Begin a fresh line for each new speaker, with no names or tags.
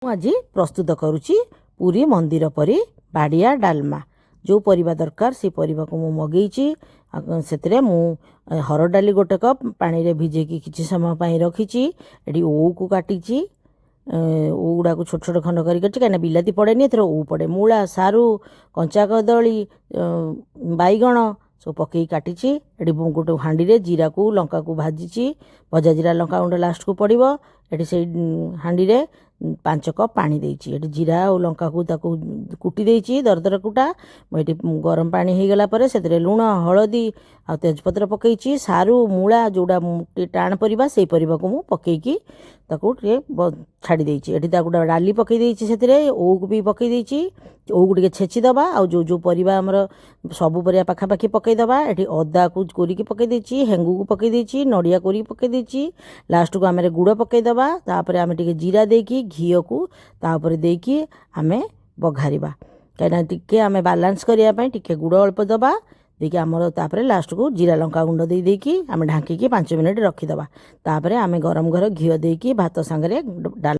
आज प्रस्तुत करुच्ची पूरी मंदिर परी बाड़िया डालमा। जो परिबा दरकार से परिबा को मु मगेची से मु हरड़ डाली गोटे कप पानी रे भिजेकी किछि समय पई रखीची। एडी ओ को काटीची, ओ गुड़ा को छोट छोट खंड करी काटी कहीं बिलाती पड़ेनी एथर ओ पड़े मूला सारू कंचा कदली बैगण सब पकई काटी। एटी गोटे हांडी रे जीरा को लंका को भाजी भजा जीरा लंका गुंड लास्ट को पड़ो। एटी से हांडी रे 5 कप पानी देइची। एटी जीरा और लंका को ताको कुटी देइची दरदर कुटा। मुझे गरम पानी हो गला पर से लुण हलदी आ तेजपत्र पकईची। सारू मूला जोड़ा टाण परिबा से परिबा को मु पकईकी ताको छाड़ी देइची। एटी ताको डाली पकई देइची सेतिरे ओ को भी पकई देइची। ओ को टिके छेची दबा आ जो जो परिबा हमर सबु परिबा पाखा पाखी पकई दबा। एटी अदा को कोरिकी पकई देइची, हेंगु को पकई देइची, नडिया कोरिकी पकई देइची। लास्ट को आमे गुड़ पकई दबा। तापर आमे टिके जीरा देकी घी को तापर देकी आमे बघारिबा कहीं टिके आमे बैलेंस करिया पई टिके गुड़ अल्प दबा देखि आमर तापर लास्ट को जीरा लंका गुंड दे देकी आमे ढांकी 5 मिनिट रखी दबा। तापर आमे गरम घर घी देकी भात संगे डाल